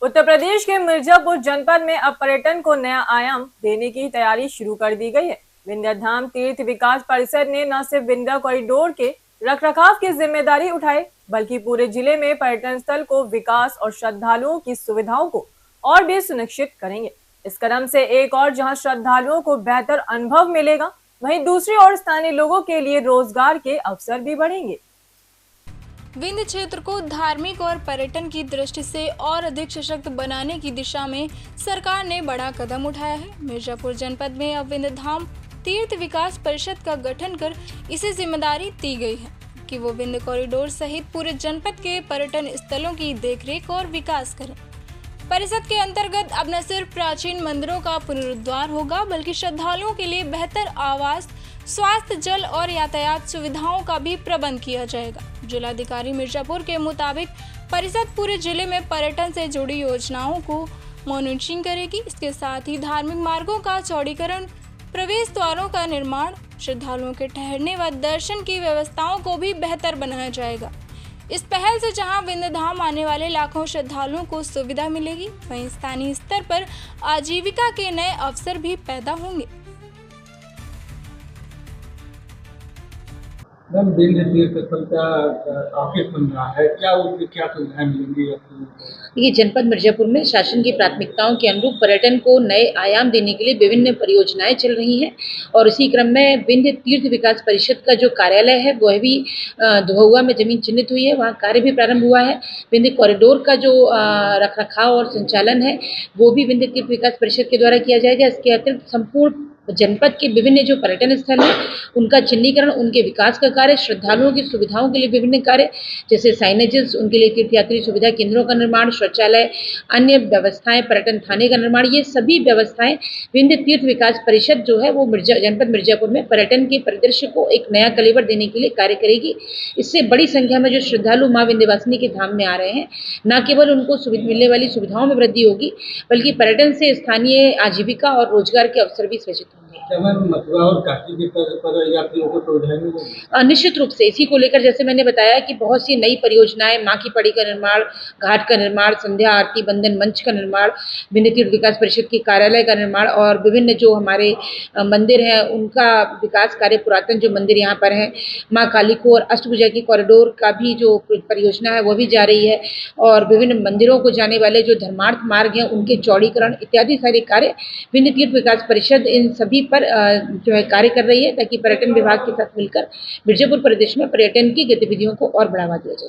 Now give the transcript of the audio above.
उत्तर प्रदेश के मिर्जापुर जनपद में अब पर्यटन को नया आयाम देने की तैयारी शुरू कर दी गई है। विंध्याधाम तीर्थ विकास परिषद ने न सिर्फ विंध्या कॉरिडोर के रखरखाव की जिम्मेदारी उठाई, बल्कि पूरे जिले में पर्यटन स्थल को विकास और श्रद्धालुओं की सुविधाओं को और भी सुनिश्चित करेंगे। इस कदम से एक और जहां श्रद्धालुओं को बेहतर अनुभव मिलेगा, वहीं दूसरी ओर स्थानीय लोगों के लिए रोजगार के अवसर भी बढ़ेंगे। विंध्य क्षेत्र को धार्मिक और पर्यटन की दृष्टि से और अधिक सशक्त बनाने की दिशा में सरकार ने बड़ा कदम उठाया है। मिर्जापुर जनपद में अब विंध्यधाम तीर्थ विकास परिषद का गठन कर इसे जिम्मेदारी दी गई है कि वो विंध्य कॉरिडोर सहित पूरे जनपद के पर्यटन स्थलों की देखरेख और विकास करें। परिषद के अंतर्गत अब न सिर्फ प्राचीन मंदिरों का पुनरुद्धार होगा, बल्कि श्रद्धालुओं के लिए बेहतर आवास, स्वास्थ्य, जल और यातायात सुविधाओं का भी प्रबंध किया जाएगा। जिलाधिकारी मिर्जापुर के मुताबिक परिषद पूरे जिले में पर्यटन से जुड़ी योजनाओं को मॉनिटरिंग करेगी। इसके साथ ही धार्मिक मार्गों का चौड़ीकरण, प्रवेश द्वारों का निर्माण, श्रद्धालुओं के ठहरने व दर्शन की व्यवस्थाओं को भी बेहतर बनाया जाएगा। इस पहल से जहां विंध्यधाम आने वाले लाखों श्रद्धालुओं को सुविधा मिलेगी, वहीं स्थानीय स्तर पर आजीविका के नए अवसर भी पैदा होंगे। मैम, विंध्य तीर्थ स्थल का ऑफिस बन रहा है, क्या उसकी क्या सुविधाएं मिलेंगी आपको? ये जनपद मिर्जापुर में शासन की प्राथमिकताओं के अनुरूप पर्यटन को नए आयाम देने के लिए विभिन्न परियोजनाएं चल रही हैं और इसी क्रम में विंध्य तीर्थ विकास परिषद का जो कार्यालय है वह भी धुआ में जमीन चिन्हित हुई है, वहाँ कार्य भी प्रारंभ हुआ है। विंध्य कॉरिडोर का जो रखरखाव और संचालन है वो भी विंध्य तीर्थ विकास परिषद के द्वारा किया जाएगा। इसके अतिरिक्त संपूर्ण जनपद के विभिन्न जो पर्यटन स्थल हैं उनका चिन्हीकरण, उनके विकास का कार्य, श्रद्धालुओं की सुविधाओं के लिए विभिन्न कार्य जैसे साइनेजेस, उनके लिए तीर्थयात्री सुविधा केंद्रों का निर्माण, शौचालय, अन्य व्यवस्थाएं, पर्यटन थाने का निर्माण, ये सभी व्यवस्थाएं विंध्य तीर्थ विकास परिषद जो है वो जनपद मिर्जापुर में पर्यटन के परिदृश्य को एक नया कलेवर देने के लिए कार्य करेगी। इससे बड़ी संख्या में जो श्रद्धालु माँ विंध्यवासिनी के धाम में आ रहे हैं, न केवल उनको मिलने वाली सुविधाओं में वृद्धि होगी, बल्कि पर्यटन से स्थानीय आजीविका और रोजगार के अवसर भी सृजित होंगे। मथुरा और काशी की तर्ज पर यात्रियों को सुविधाएं मिलेंगी? निश्चित रूप से इसी को लेकर जैसे मैंने बताया कि बहुत सी नई परियोजनाएं, माँ की पड़ी का निर्माण, घाट का निर्माण, संध्या आरती बंदन मंच का निर्माण, विंध्य तीर्थ विकास परिषद के कार्यालय का निर्माण और विभिन्न जो हमारे मंदिर हैं उनका विकास कार्य, पुरातन जो मंदिर यहाँ पर हैं, माँ काली को और अष्टभुजा की कॉरिडोर का भी जो परियोजना है वो भी जा रही है और विभिन्न मंदिरों को जाने वाले जो धर्मार्थ मार्ग हैं उनके चौड़ीकरण इत्यादि सारे कार्य विंध्य तीर्थ विकास परिषद इन सभी पर जो है कार्य कर रही है ताकि पर्यटन विभाग के साथ मिलकर मिर्जापुर प्रदेश में पर्यटन की गतिविधियों को और बढ़ावा दिया जाए।